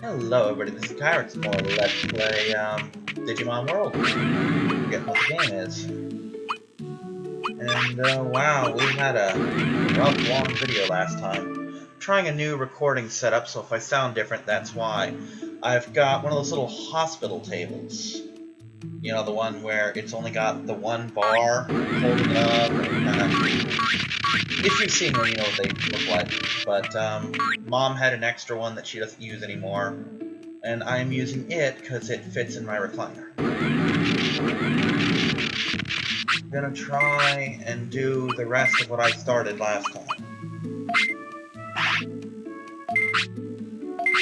Hello everybody, this is Kyrex more Let's Play Digimon World. Forget what the game is. And wow, we had a rough long video last time. I'm trying a new recording setup, so if I sound different, that's why. I've got one of those little hospital tables. You know, the one where it's only got the one bar holding it up and kinda... If you've seen one, you know what they look like. But Mom had an extra one that she doesn't use anymore, and I'm using it because it fits in my recliner. I'm gonna try and do the rest of what I started last time.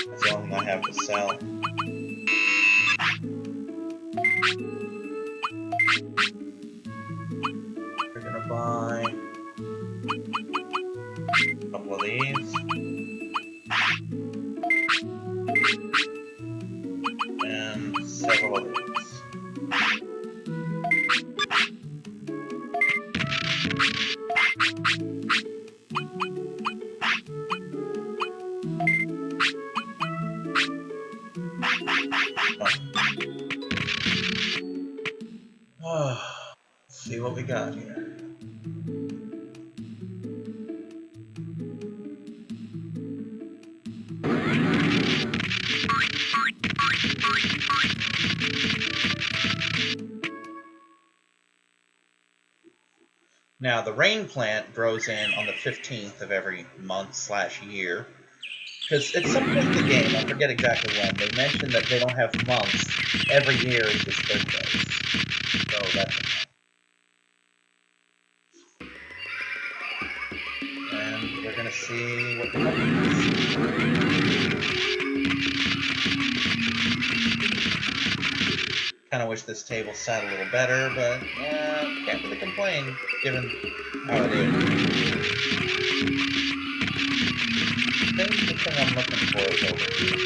That's the only thing I have to sell. We're gonna buy a couple of these. And several of these. Oh. Let's see what we got here. Now, the rain plant grows in on the 15th of every month/year. Because at some point in the game, I forget exactly when, they mentioned that they don't have months. Every year is his birthday. So that's enough. And we're going to see what the Kind of wish this table sat a little better, but can't really complain given how it is. I think the thing I'm looking for is over here.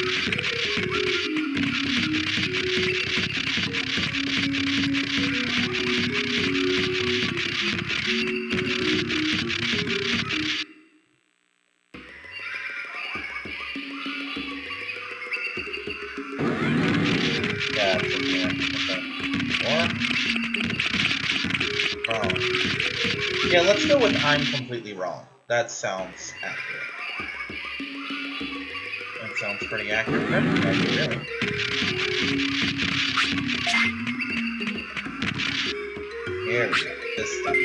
Yeah, it's in here. Okay. Or wrong. Yeah, let's go with I'm completely wrong. That sounds accurate. That sounds pretty accurate. Perfect accurate, really. Here we go. This stuff.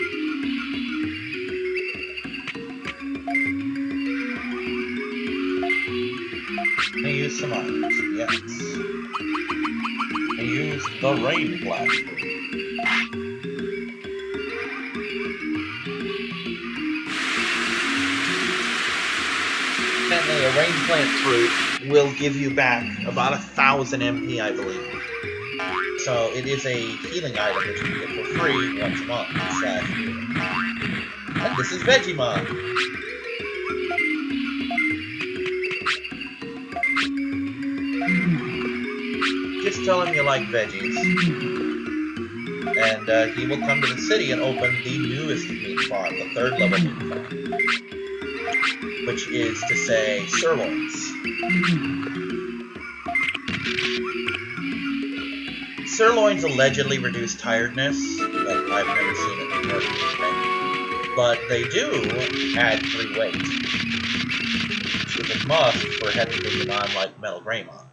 I use some items, yes. I use the rain blaster. Apparently, a rain plant fruit will give you back about 1,000 MP, I believe. So it is a healing item that you can get for free once a month. And this is Digimon. Just tell him you like veggies, and he will come to the city and open the newest meat farm, the 3rd level meat farm, which is to say sirloins. Sirloins allegedly reduce tiredness, but I've never seen it work. But they do add free weight, which is a must for heavy Digimon like Metal Greymon,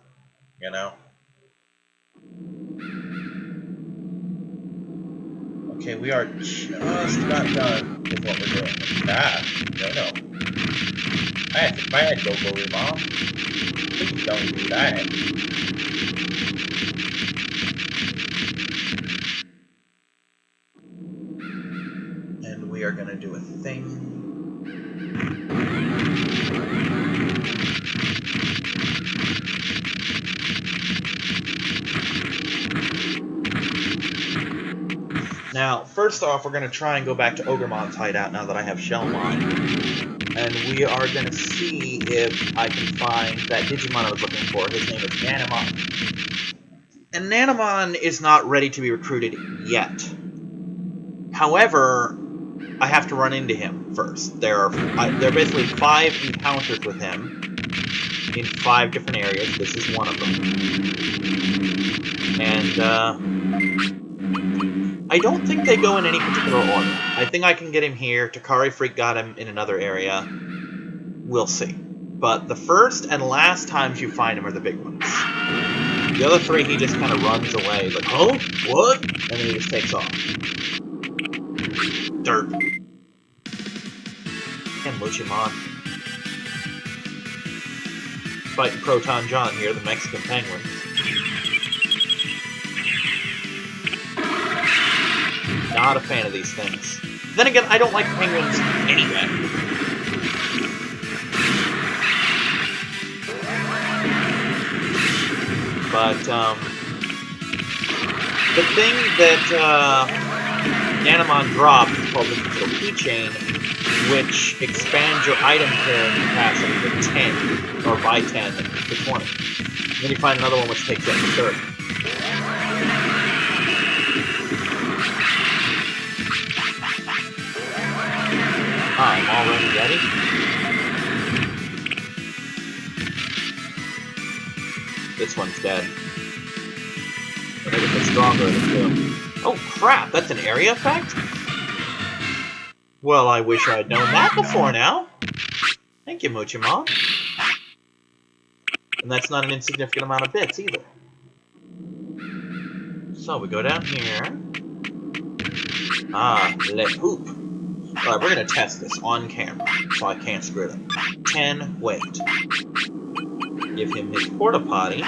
you know? Okay, we are just about done with what we're doing. No. That's bad, Go-Go Mom. Please don't do that. And we are going to do a thing. Now, first off, we're going to try and go back to Ogremon's hideout now that I have Shellmon. And we are going to see if I can find that Digimon I was looking for. His name is Nanamon. And Nanamon is not ready to be recruited yet. However, I have to run into him first. There are basically 5 encounters with him. in 5 different areas. This is one of them. And, I don't think they go in any particular order. I think I can get him here. Takari Freak got him in another area. We'll see. But the first and last times you find him are the big ones. The other 3, he just kind of runs away. Like, oh, what? And then he just takes off. Dirt. And Digimon. Fighting Proton John here, the Mexican Penguins. Not a fan of these things. Then again, I don't like penguins anyway. But, the thing that, Nanomon dropped is called the Digital Keychain, which expands your item carrying capacity to 10, or by 10 to 20. And then you find another one which takes it to 30. I'm already ready. This one's dead. I think it's stronger than two. Oh crap, that's an area effect? Well, I wish I'd known that before now. Thank you, Muchimon. And that's not an insignificant amount of bits either. So we go down here. Ah, le poop. Alright, we're gonna test this on camera, so I can't screw them. 10, wait. Give him his porta potty.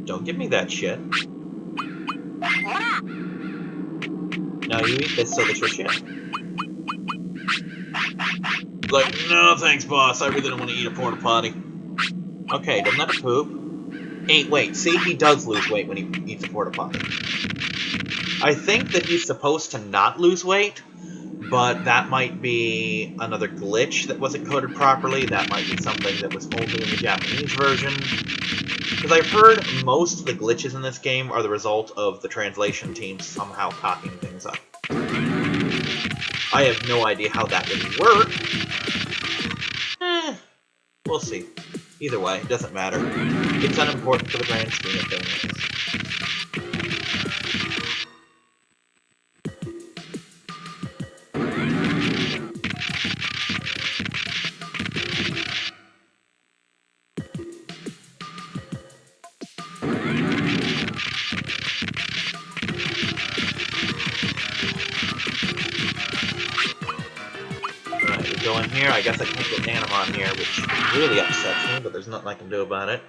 Don't give me that shit. Now you eat this so that you're shit. Like, no thanks, boss. I really don't want to eat a porta potty. Okay, doesn't have to poop. 8, wait. See, he does lose weight when he eats a porta potty. I think that he's supposed to not lose weight, but that might be another glitch that wasn't coded properly. That might be something that was only in the Japanese version. Because I've heard most of the glitches in this game are the result of the translation team somehow copying things up. I have no idea how that would work. We'll see. Either way, it doesn't matter. It's unimportant for the grand scheme of things. Go in here. I guess I can't get Nanomon here, which really upsets me, but there's nothing I can do about it.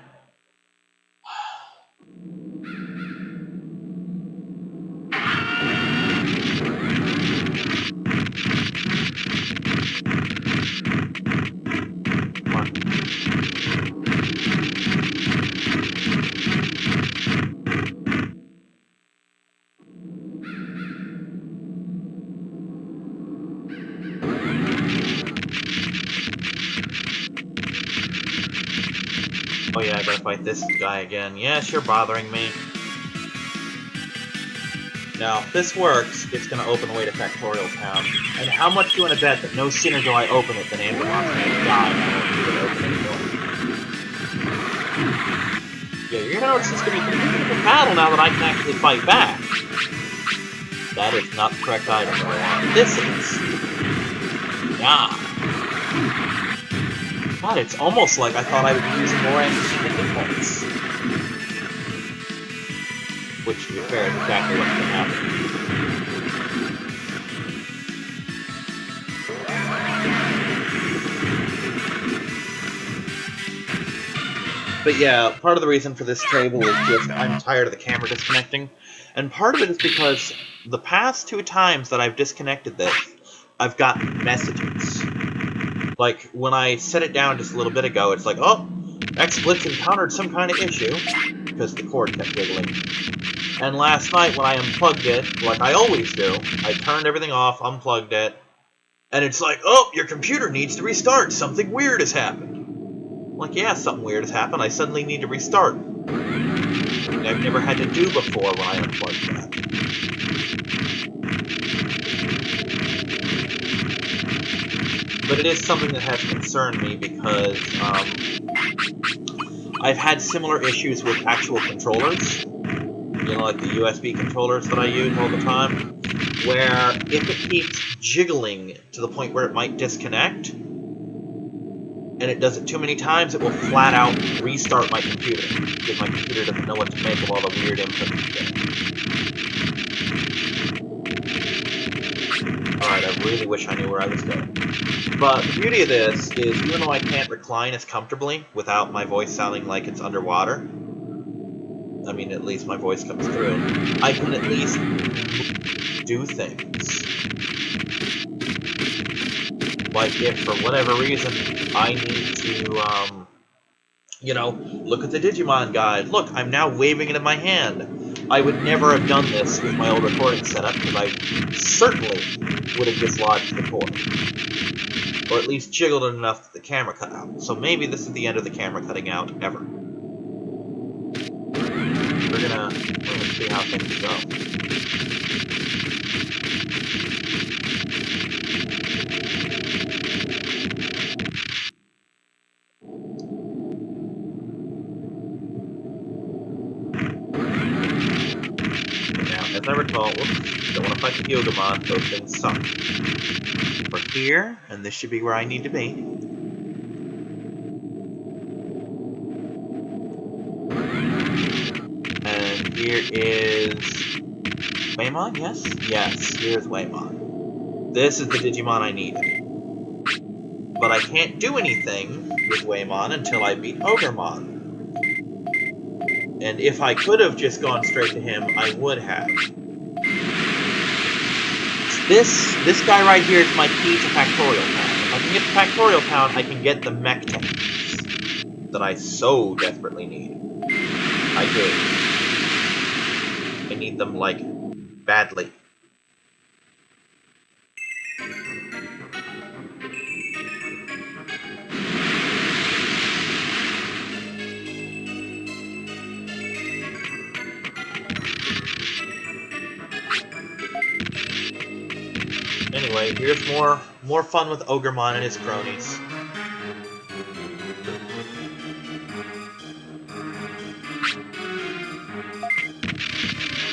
Come on. Oh yeah, I gotta fight this guy again. Yes, you're bothering me. Now, if this works, it's gonna open the way to Factorial Town. And how much do you want to bet that no sooner do I open it than Ambermon's gonna die and I won't be able to open it anymore? Yeah, you're gonna notice it's gonna be a completely different battle now that I can actually fight back. That is not the correct item that I want. This is. Yeah. God, it's almost like I thought I would be using more anti-hit points. Which, to be fair, is exactly what's going to happen. But yeah, part of the reason for this table is just I'm tired of the camera disconnecting. And part of it is because the past 2 times that I've disconnected this, I've gotten messages. Like, when I set it down just a little bit ago, it's like, oh, XSplit's encountered some kind of issue, because the cord kept wiggling. And last night, when I unplugged it, like I always do, I turned everything off, unplugged it, and it's like, oh, your computer needs to restart, something weird has happened. I'm like, yeah, something weird has happened, I suddenly need to restart. I've never had to do before when I unplugged that. but it is something that has concerned me because I've had similar issues with actual controllers, you know, like the USB controllers that I use all the time, where if it keeps jiggling to the point where it might disconnect, and it does it too many times, it will flat out restart my computer, because my computer doesn't know what to make of all the weird inputs it's getting. Alright, I really wish I knew where I was going. But the beauty of this is, even though I can't recline as comfortably without my voice sounding like it's underwater, I mean, at least my voice comes through, I can at least do things. Like if, for whatever reason, I need to, you know, look at the Digimon guide. Look, I'm now waving it in my hand. I would never have done this with my old recording setup, because I certainly would have dislodged the cord. Or at least jiggled it enough that the camera cut out. So maybe this is the end of the camera cutting out ever. We're gonna see how things go. Now, as I recall, whoops, don't want to fight the Digimon, those things suck. We're here, and this should be where I need to be. And here is Waymon, yes? Yes, here's Waymon. This is the Digimon I needed. But I can't do anything with Waymon until I beat Ogremon. And if I could have just gone straight to him, I would have. This guy right here is my key to Factorial Town. If I can get to Factorial Town, I can get the mech techniques that I so desperately need. I do. I need them, like, badly. Anyway, here's more fun with Ogremon and his cronies.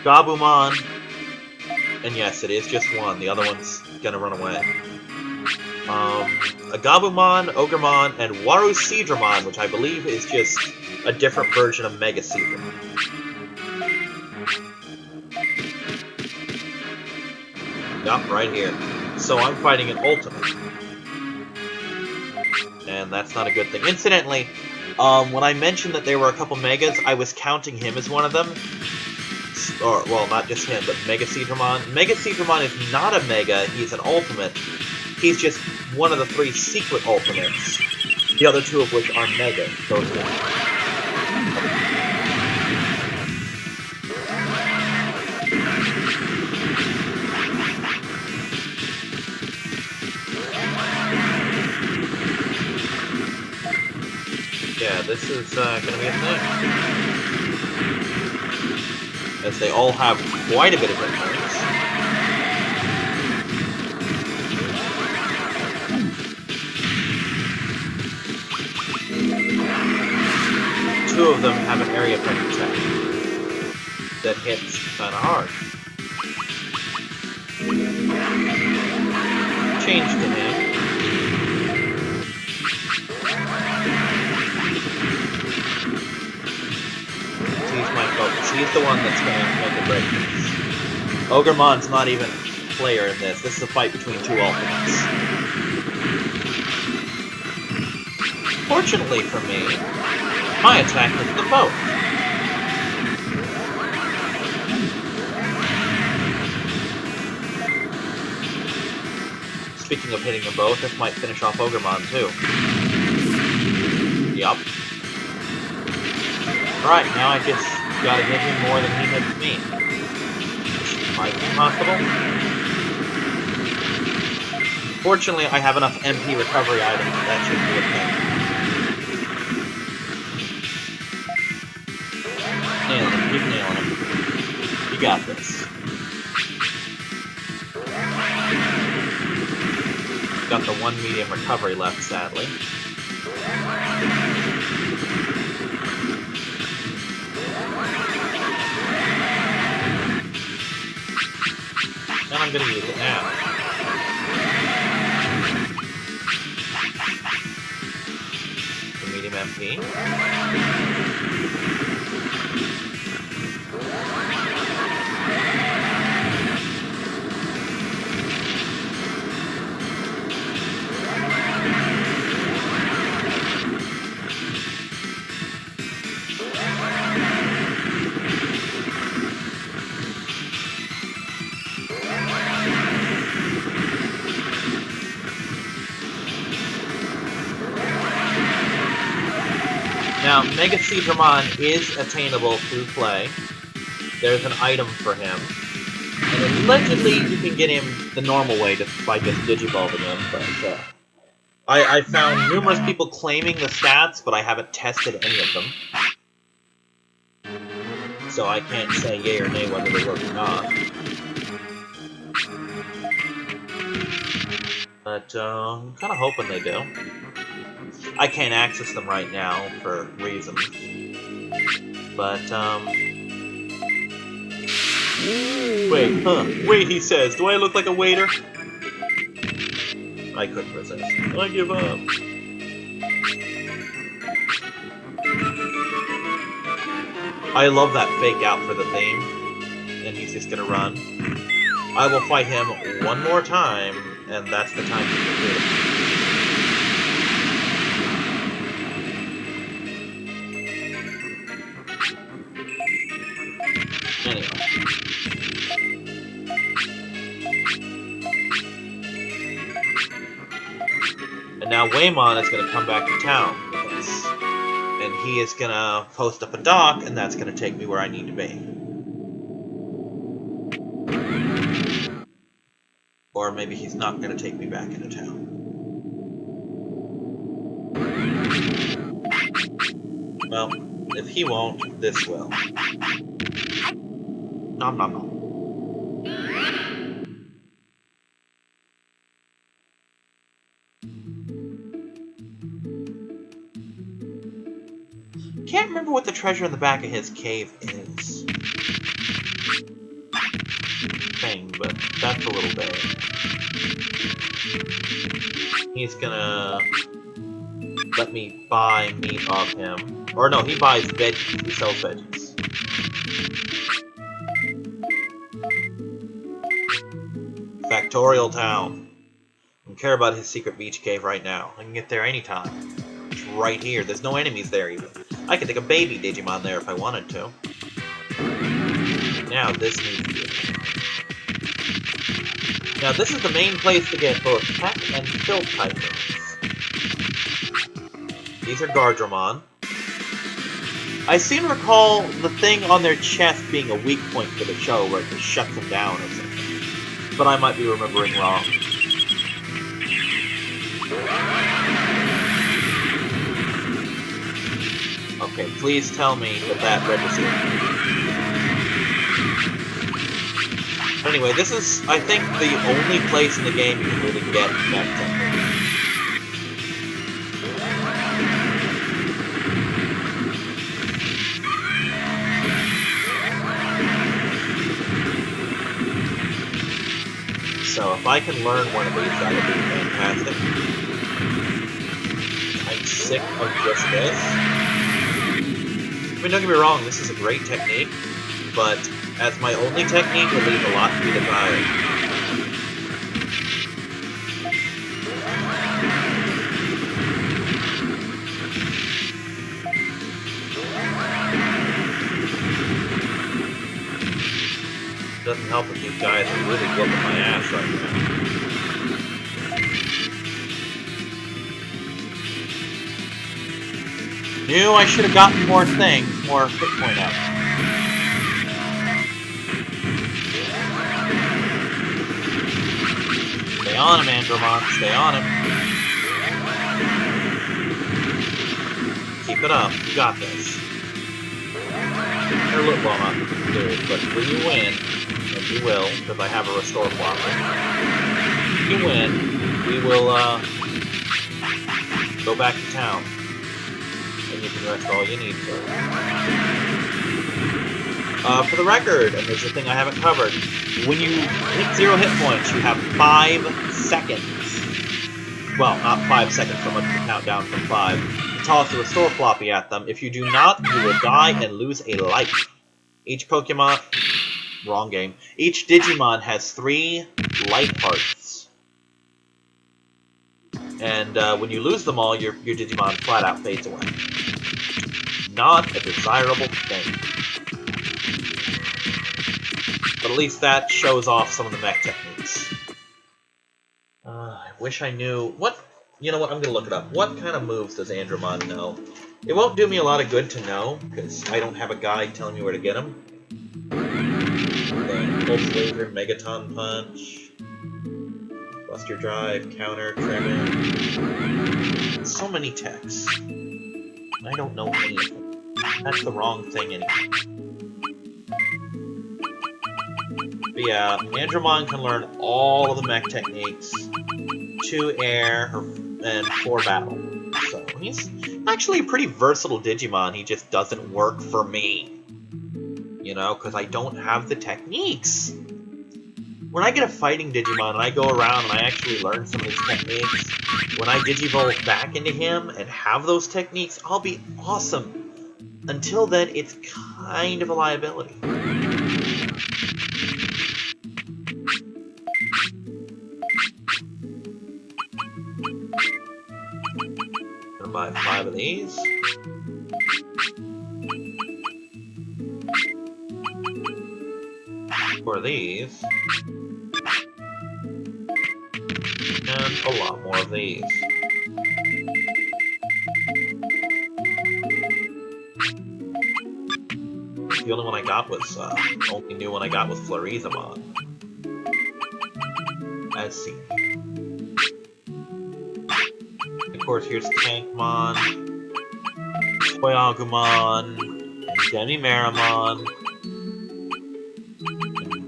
Gabumon, and yes, it is just one. The other one's gonna run away. A Gabumon, Ogremon, and Warusidramon, which I believe is just a different version of Mega Sidramon. Yup, right here. So I'm fighting an Ultimate. And that's not a good thing. Incidentally, when I mentioned that there were a couple Megas, I was counting him as one of them. Or, well, not just him, but Mega Sidramon. Mega Sidramon is not a Mega, he's an Ultimate. He's just one of the 3 secret Ultimates. The other 2 of which are Mega. Yeah, this is gonna be a thing. As they all have quite a bit of influence. Two of them have an area effect attack that hits kinda hard. Change to him. He's my focus. He's the one that's gonna make a break. Ogremon's not even a player in this. This is a fight between 2 Ultimates. Fortunately for me, my attack hits them both. Speaking of hitting them both, this might finish off Ogremon too. Yup. Right, now I just gotta hit him more than he hits me. Might be possible. Fortunately, I have enough MP recovery items that should be a thing. Nail him, keep nailing him. You got this. got the 1 medium recovery left, sadly. And I'm gonna use it now. The medium MP. Now, Mega Digimon is attainable through play. There's an item for him. And allegedly, you can get him the normal way just by just digivolving him, but I found numerous people claiming the stats, but I haven't tested any of them. So I can't say yay or nay whether they work or not. But I'm kind of hoping they do. I can't access them right now for reasons. But, wait, wait, he says. Do I look like a waiter? I couldn't resist. I give up. I love that fake out for the theme. And he's just gonna run. I will fight him one more time, and that's the time to complete it. Anyway. And now Waymon is going to come back to town with us. And he is going to post up a dock, and that's going to take me where I need to be. Or maybe he's not going to take me back into town. Well, if he won't, this will. Nom nom nom. Can't remember what the treasure in the back of his cave is. Thing, but that's a little bit. He's gonna let me buy meat off him. Or no, he buys veggies. He sells veggies. Factorial Town. I don't care about his secret beach cave right now. I can get there anytime. It's right here. There's no enemies there even. I could take a baby Digimon there if I wanted to. Now this needs to be it. Now this is the main place to get both Tech and Filth Typhoons. These are Gardramon. I seem to recall the thing on their chest being a weak point for the show where it just shuts them down or something. But I might be remembering wrong. Okay, please tell me that that registered. Anyway, this is, I think, the only place in the game you can really get that technique. So if I can learn one of these, that would be fantastic. I'm sick of just this. I mean, don't get me wrong, this is a great technique, but as my only technique, it leaves a lot to be desired. Doesn't help if these guys are really whooping my ass right now. Knew I should have gotten more things, more hit point up. Stay on him, Andromon. Stay on him. Keep it up. You got this. They're a little blown up, dude, but when you win, and you will, because I have a restore blocker, you win, we will go back to town. And you can rest all you need to. For the record, and there's a thing I haven't covered, when you hit 0 hit points, you have 5 seconds. Well, not 5 seconds, so much to count down from 5. To toss a restore floppy at them. If you do not, you will die and lose a life. Each Pokemon... Wrong game. Each Digimon has 3 life hearts. And when you lose them all, your Digimon flat out fades away. Not a desirable thing. But at least that shows off some of the mech techniques. I wish I knew... You know what? I'm going to look it up. What kind of moves does Andromon know? It won't do me a lot of good to know, because I don't have a guide telling me where to get them. Pulse Laser, Megaton Punch, Buster Drive, Counter, Tremor. So many techs. I don't know any of them. That's the wrong thing anyway. But yeah, Andromon can learn all of the mech techniques, 2 air, and 4 battle. So he's actually a pretty versatile Digimon, he just doesn't work for me. You know, because I don't have the techniques. When I get a fighting Digimon and I go around and I actually learn some of these techniques, when I Digivolve back into him and have those techniques, I'll be awesome. Until then, it's kind of a liability. Gonna buy 5 of these. For these. And a lot more of these. The only one I got was, only new one I got was Florizamon. As seen. Of course, here's Tankmon, Toyagumon, Demimaramon,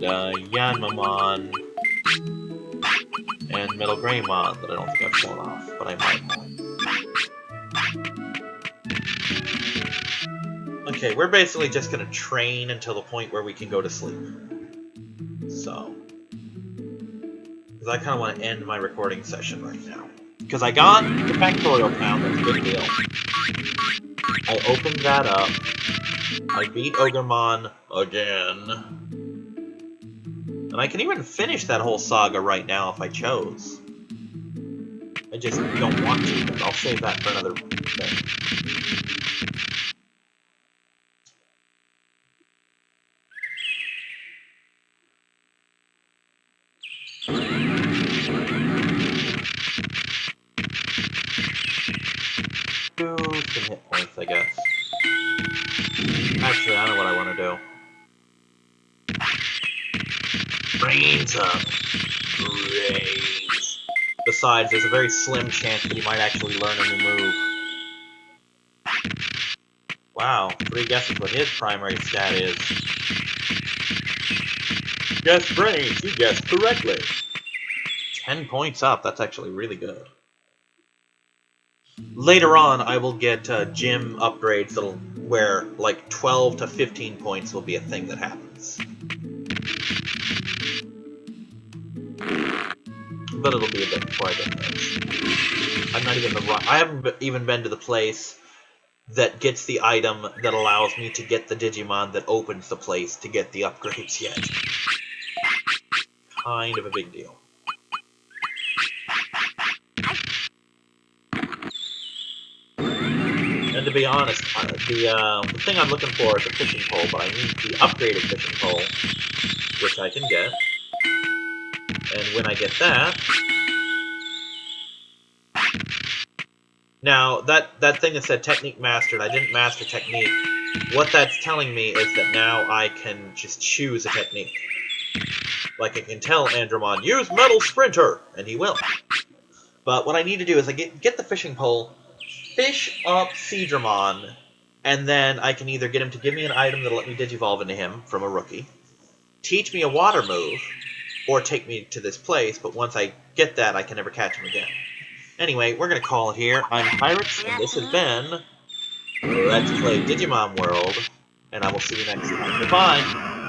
and Yanmamon, and Metal Greymon that I don't think I've shown off, but I might have. Okay, we're basically just gonna train until the point where we can go to sleep. So. Because I kind of want to end my recording session right now. Because I got the Factorial Town, that's a good deal. I opened that up. I beat Ogremon again. And I can even finish that whole saga right now if I chose. I just don't want to, but I'll save that for another thing. Some hit points, I guess. Actually, I know what I want to do. Brains up. Brains. Besides, there's a very slim chance that he might actually learn a new move. Wow, 3 guesses what his primary stat is. Guess brains, you guessed correctly. 10 points up, that's actually really good. Later on, I will get gym upgrades that'll where like 12 to 15 points will be a thing that happens. But it'll be a bit before I get those. I haven't even been to the place that gets the item that allows me to get the Digimon that opens the place to get the upgrades yet. Kind of a big deal. And to be honest, the thing I'm looking for is a fishing pole, but I need the upgraded fishing pole, which I can get. And when I get that... Now, that thing that said technique mastered, I didn't master technique. What that's telling me is that now I can just choose a technique. Like I can tell Andromon, use Metal Sprinter! And he will. But what I need to do is I get the fishing pole, fish up Seadramon, and then I can either get him to give me an item that'll let me Digivolve into him from a rookie, teach me a water move, or take me to this place, but once I get that, I can never catch him again. Anyway, we're going to call it here. I'm Pirates, and this has been Let's Play Digimon World, and I will see you next time. Goodbye!